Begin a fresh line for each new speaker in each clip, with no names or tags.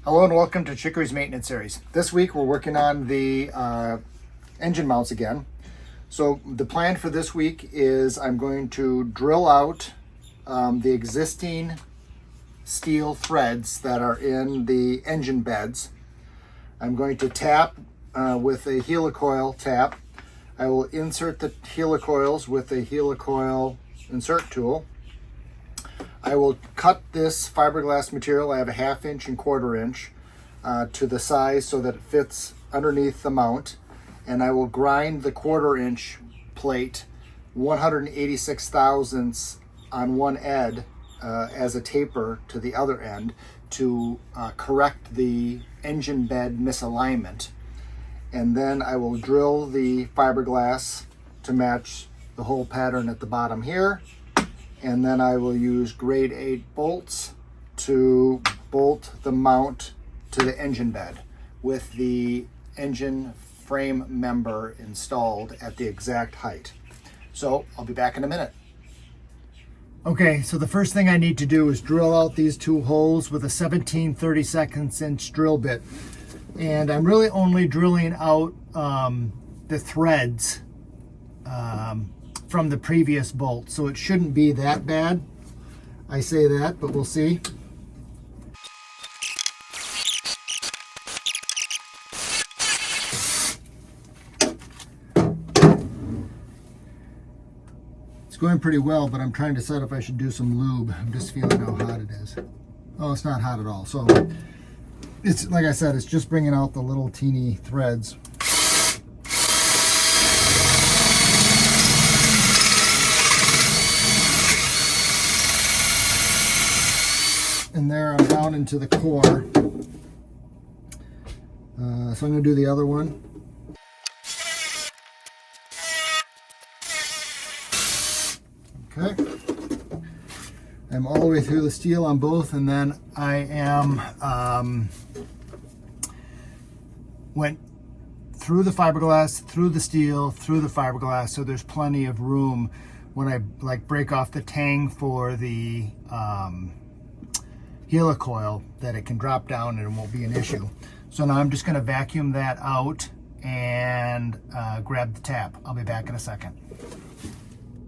Hello and welcome to Chicory's maintenance series. This week we're working on the engine mounts again. So the plan for this week is I'm going to drill out the existing steel threads that are in the engine beds. I'm going to tap with a helicoil tap. I will insert the helicoils with a helicoil insert tool. I will cut this fiberglass material, I have a 1/2 inch and 1/4 inch, to the size so that it fits underneath the mount. And I will grind the 1/4 inch plate 186 thousandths on one end as a taper to the other end to correct the engine bed misalignment. And then I will drill the fiberglass to match the hole pattern at the bottom here. And then I will use grade 8 bolts to bolt the mount to the engine bed with the engine frame member installed at the exact height. So I'll be back in a minute. Okay, so the first thing I need to do is drill out these two holes with a 17/32 inch drill bit. And I'm really only drilling out the threads from the previous bolt, so it shouldn't be that bad. I say that, but we'll see. It's going pretty well, but I'm trying to decide if I should do some lube. I'm just feeling how hot it is. Oh, it's not hot at all. So it's, like I said, it's just bringing out the little teeny threads. And there I'm down into the core. So I'm going to do the other one. Okay. I'm all the way through the steel on both, and then I am went through the fiberglass, through the steel, through the fiberglass, so there's plenty of room when I break off the tang for the helicoil that it can drop down and it won't be an issue. So now I'm just going to vacuum that out and grab the tap. I'll be back in a second.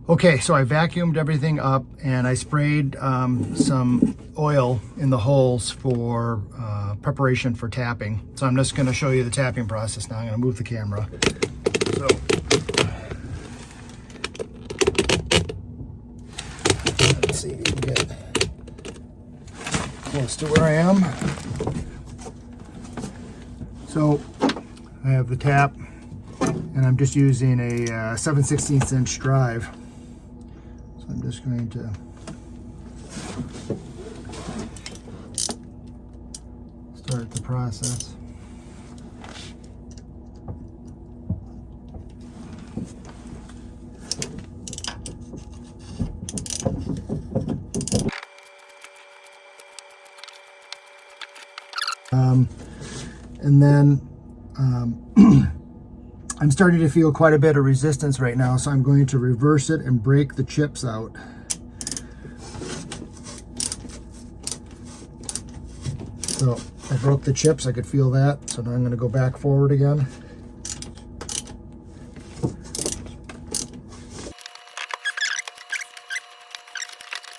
Okay, so I vacuumed everything up and I sprayed some oil in the holes for preparation for tapping. So I'm just going to show you the tapping process now. I'm going to move the camera. So let's see if you can get close to where I am. So I have the tap and I'm just using a 7/16 inch drive. So I'm just going to start the process. And then I'm starting to feel quite a bit of resistance right now, so I'm going to reverse it and break the chips out. So I broke the chips, I could feel that, so now I'm going to go back forward again.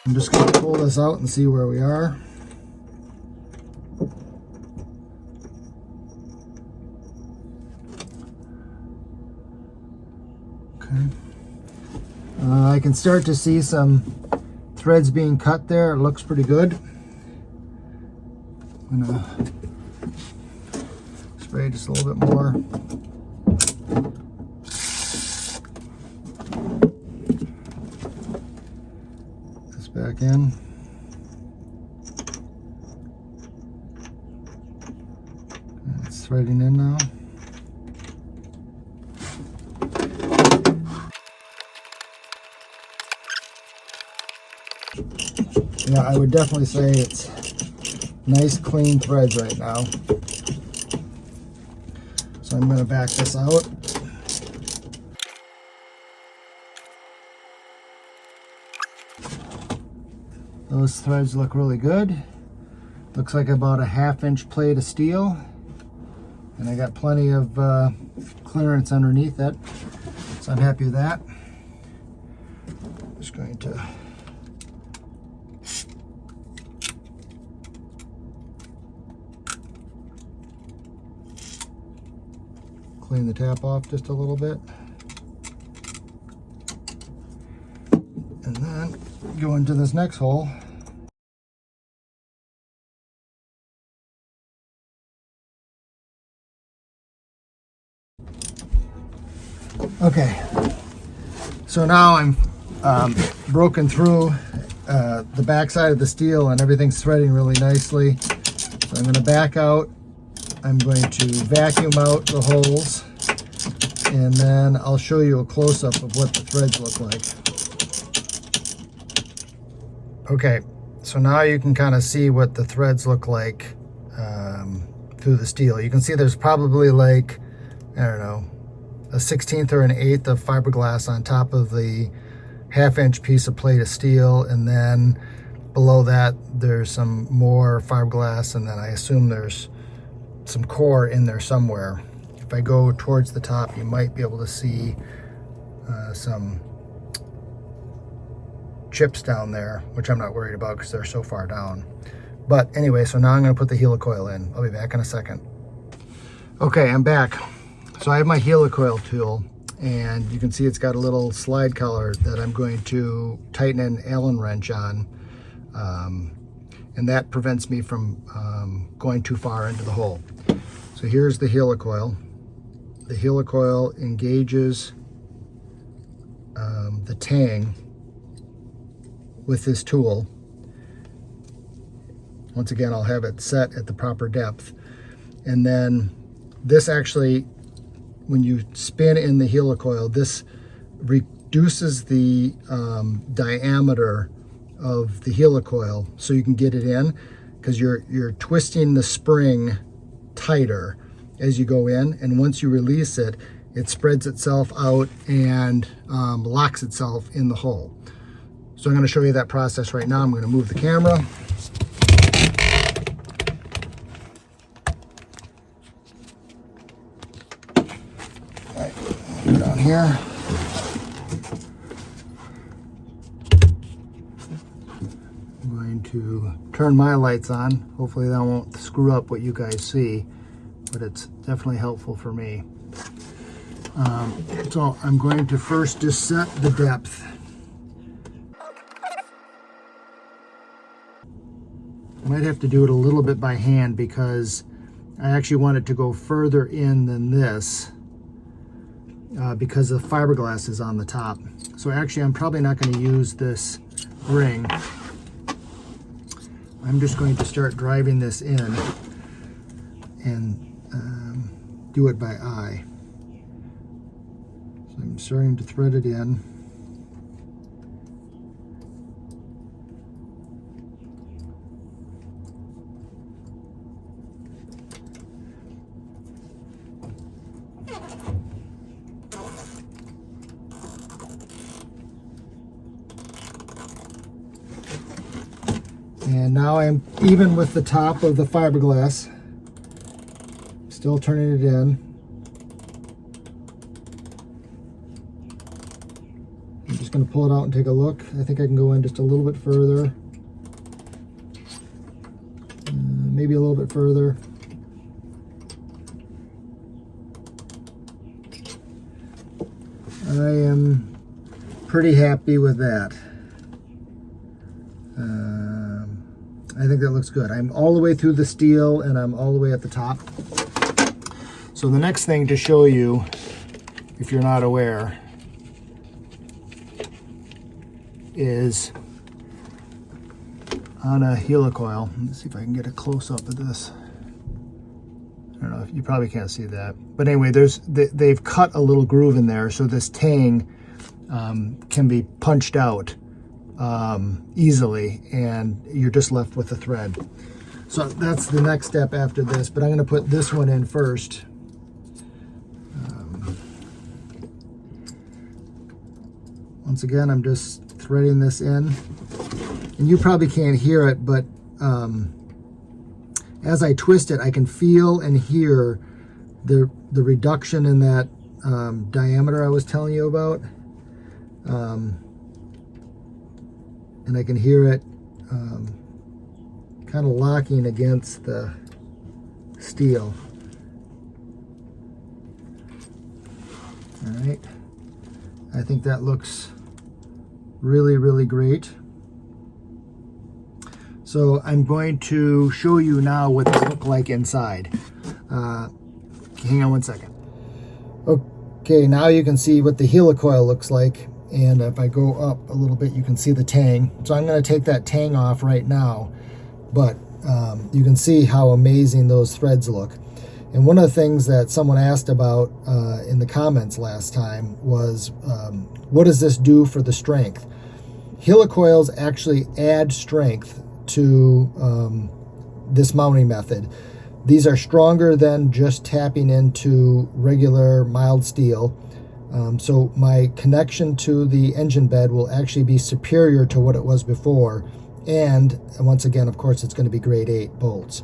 I'm just going to pull this out and see where we are. I can start to see some threads being cut there. It looks pretty good. I'm gonna spray just a little bit more. Put this back in. It's threading in now. Yeah, I would definitely say it's nice clean threads right now. So I'm going to back this out. Those threads look really good. Looks like about a 1/2 inch plate of steel, and I got plenty of clearance underneath it, so I'm happy with that. Just going to clean the tap off just a little bit, and then go into this next hole. Okay, so now I'm broken through the back side of the steel, and everything's threading really nicely. So I'm going to back out. I'm going to vacuum out the holes, and then I'll show you a close-up of what the threads look like. Okay, so now you can kind of see what the threads look like through the steel. You can see there's probably like, I don't know, a 1/16 or an 1/8 of fiberglass on top of the 1/2 inch piece of plate of steel, and then below that there's some more fiberglass, and then I assume there's some core in there somewhere. If I go towards the top, you might be able to see some chips down there, which I'm not worried about because they're so far down. But anyway, so now I'm going to put the helicoil in. I'll be back in a second. Okay, I'm back. So I have my helicoil tool, and you can see it's got a little slide collar that I'm going to tighten an Allen wrench on, and that prevents me from going too far into the hole. So here's the helicoil. The helicoil engages the tang with this tool. Once again, I'll have it set at the proper depth, and then this actually, when you spin in the helicoil, this reduces the diameter of the helicoil so you can get it in, because you're twisting the spring tighter as you go in, and once you release it, it spreads itself out and locks itself in the hole. So I'm going to show you that process right now. I'm going to move the camera. Down here. I'm going to turn my lights on. Hopefully that won't screw up what you guys see, but it's definitely helpful for me. So I'm going to first just set the depth. I might have to do it a little bit by hand because I actually want it to go further in than this. Because the fiberglass is on the top. So actually I'm probably not going to use this ring. I'm just going to start driving this in and do it by eye. So I'm starting to thread it in. And now I'm even with the top of the fiberglass, still turning it in. I'm just going to pull it out and take a look. I think I can go in just a little bit further, maybe a little bit further. I am pretty happy with that. I think that looks good. I'm all the way through the steel and I'm all the way at the top. So the next thing to show you, if you're not aware, is on a helicoil. Let's see if I can get a close-up of this. I don't know, if you probably can't see that. But anyway, they've cut a little groove in there so this tang can be punched out easily, and you're just left with the thread. So that's the next step after this, but I'm going to put this one in first. Once again, I'm just threading this in, and you probably can't hear it, but as I twist it, I can feel and hear the reduction in that diameter I was telling you about. And I can hear it kind of locking against the steel. All right, I think that looks really, really great. So I'm going to show you now what they look like inside. Hang on one second. Okay, now you can see what the Helix coil looks like. And if I go up a little bit, you can see the tang. So I'm going to take that tang off right now. But you can see how amazing those threads look. And one of the things that someone asked about in the comments last time was, what does this do for the strength? Helix coils actually add strength to this mounting method. These are stronger than just tapping into regular mild steel. So my connection to the engine bed will actually be superior to what it was before. And once again, of course, it's going to be grade 8 bolts.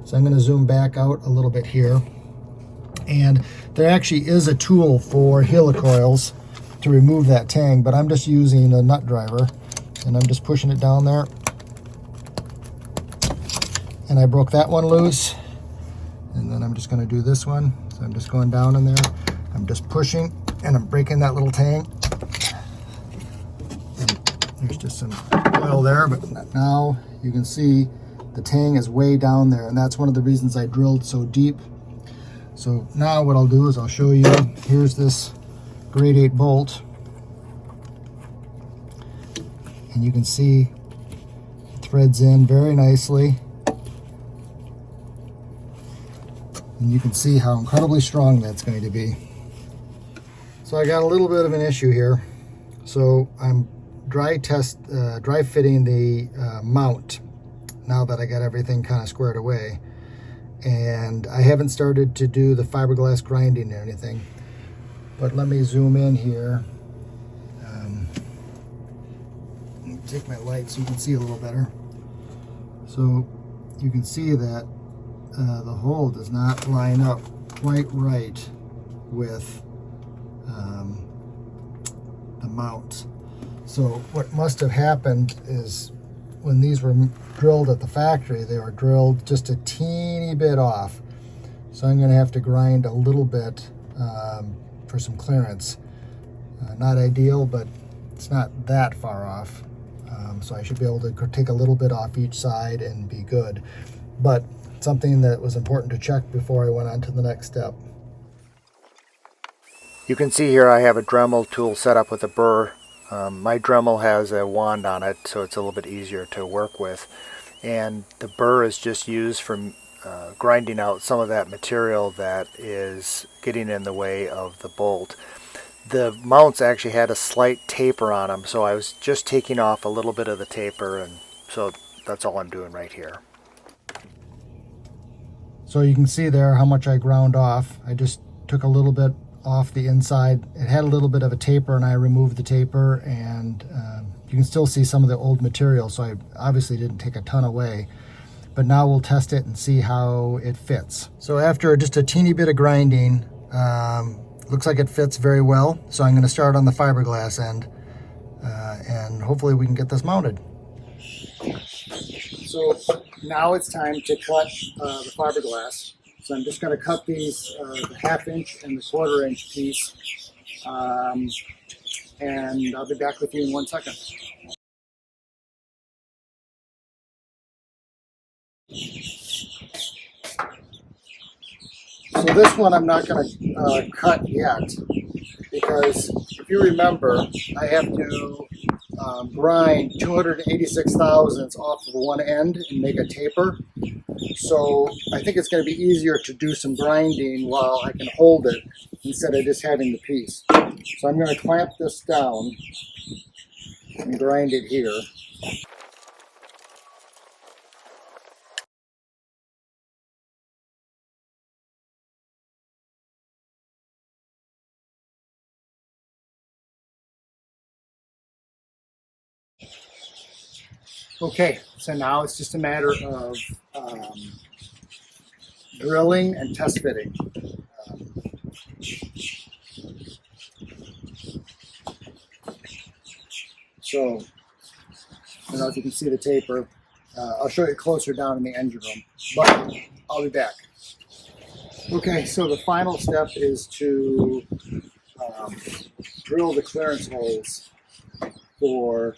So I'm going to zoom back out a little bit here. And there actually is a tool for Helix coils to remove that tang, but I'm just using a nut driver. And I'm just pushing it down there. And I broke that one loose. And then I'm just going to do this one. So I'm just going down in there. I'm just pushing, and I'm breaking that little tang. And there's just some oil there, but now you can see the tang is way down there, and that's one of the reasons I drilled so deep. So now what I'll do is I'll show you. Here's this grade 8 bolt, and you can see it threads in very nicely. And you can see how incredibly strong that's going to be. So I got a little bit of an issue here. So I'm dry fitting the mount now that I got everything kind of squared away. And I haven't started to do the fiberglass grinding or anything. But let me zoom in here. Take my light so you can see a little better. So you can see that the hole does not line up quite right with the mount. So what must have happened is when these were drilled at the factory, they were drilled just a teeny bit off. So I'm going to have to grind a little bit for some clearance. Not ideal, but it's not that far off. So I should be able to take a little bit off each side and be good. But something that was important to check before I went on to the next step. You can see here I have a Dremel tool set up with a burr. My Dremel has a wand on it, so it's a little bit easier to work with. And the burr is just used for grinding out some of that material that is getting in the way of the bolt. The mounts actually had a slight taper on them, so I was just taking off a little bit of the taper, and so that's all I'm doing right here. So you can see there how much I ground off. I just took a little bit off the inside. It had a little bit of a taper, and I removed the taper, and you can still see some of the old material, so I obviously didn't take a ton away. But now we'll test it and see how it fits. So after just a teeny bit of grinding, looks like it fits very well. So I'm going to start on the fiberglass end, and hopefully we can get this mounted. So now it's time to cut the fiberglass. So I'm just going to cut these the 1/2 inch and the 1/4 inch piece, and I'll be back with you in 1 second. So this one I'm not going to cut yet, because if you remember, I have to grind 286 thousandths off of one end and make a taper. So I think it's going to be easier to do some grinding while I can hold it instead of just having the piece. So I'm going to clamp this down and grind it here. Okay, so now it's just a matter of drilling and test fitting. So, I don't know if you can see the taper. I'll show you closer down in the engine room, but I'll be back. Okay, so the final step is to drill the clearance holes for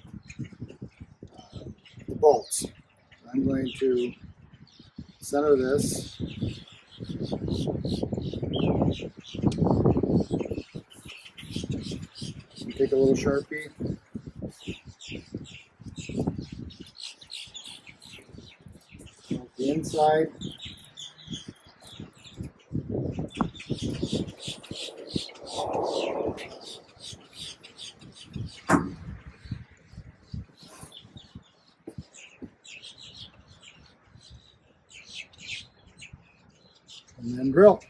the bolts. I'm going to center this. Take a little Sharpie. The inside. And then drill.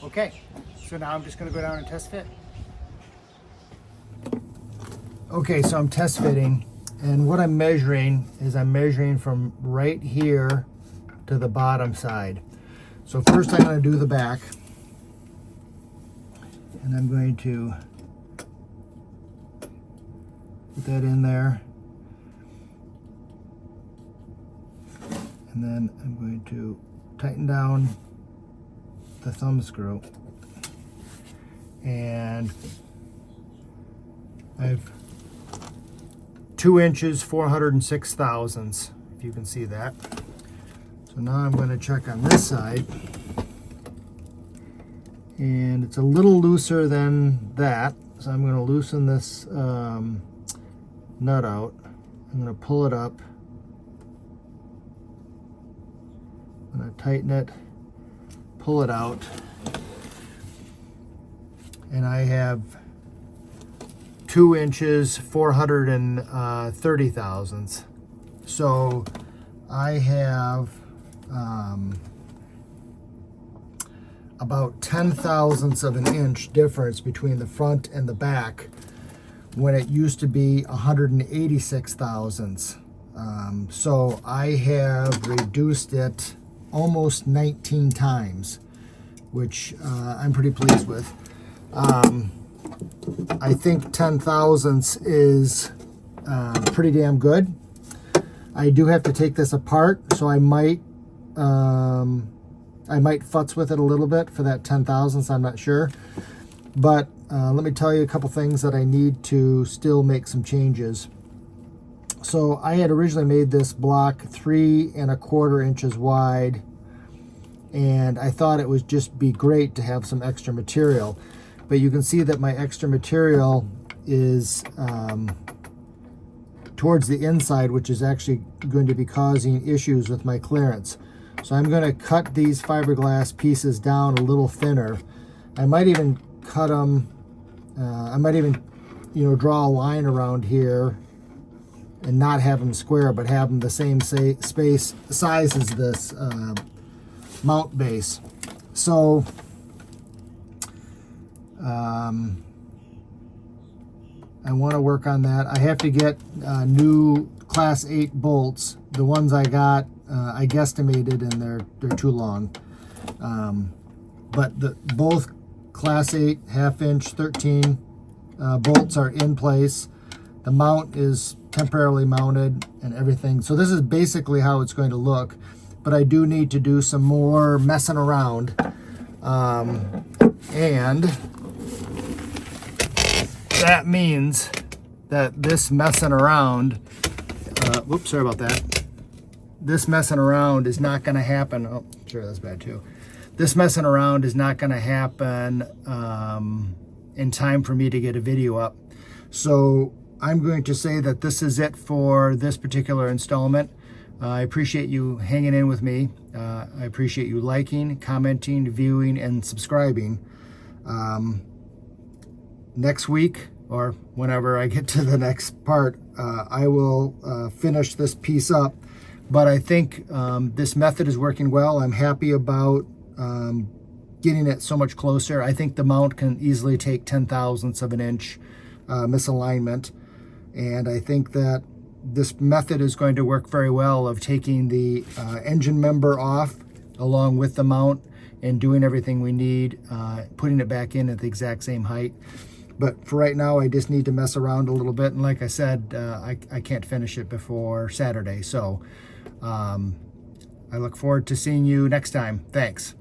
Okay, so now I'm just going to go down and test fit. Okay, so I'm test fitting, and what I'm measuring is I'm measuring from right here to the bottom side. So first I'm going to do the back, and I'm going to put that in there, and then I'm going to tighten down the thumb screw, and I've 2 inches 406 thousandths, if you can see that. So now I'm going to check on this side, and it's a little looser than that, so I'm going to loosen this nut out. I'm going to pull it up, I'm going to tighten it, pull it out, and I have 2 inches 430 thousandths. So I have about 10 thousandths of an inch difference between the front and the back, when it used to be 186 thousandths. So I have reduced it almost 19 times, which I'm pretty pleased with. I think 10 thousandths is pretty damn good. I do have to take this apart, so I might futz with it a little bit for that 10 thousandths, I'm not sure. But let me tell you a couple things that I need to still make some changes. So I had originally made this block 3 1/4 inches wide, and I thought it would just be great to have some extra material. But you can see that my extra material is towards the inside, which is actually going to be causing issues with my clearance. So I'm going to cut these fiberglass pieces down a little thinner. I might even cut them, I might even, draw a line around here and not have them square, but have them the same size as this mount base. So I want to work on that. I have to get new class 8 bolts. The ones I got, I guesstimated, and they're too long. But both class 8 1/2 inch 13 bolts are in place. The mount is temporarily mounted and everything. So this is basically how it's going to look. But I do need to do some more messing around. And that means that this messing around, whoops, sorry about that. This messing around is not going to happen. Oh, sure, that's bad too. This messing around is not going to happen in time for me to get a video up. So I'm going to say that this is it for this particular installment. I appreciate you hanging in with me. I appreciate you liking, commenting, viewing, and subscribing. Next week, or whenever I get to the next part, I will finish this piece up. But I think this method is working well. I'm happy about getting it so much closer. I think the mount can easily take 10 thousandths of an inch misalignment. And I think that this method is going to work very well of taking the engine member off along with the mount and doing everything we need, putting it back in at the exact same height. But for right now, I just need to mess around a little bit. And like I said, I can't finish it before Saturday. So I look forward to seeing you next time. Thanks.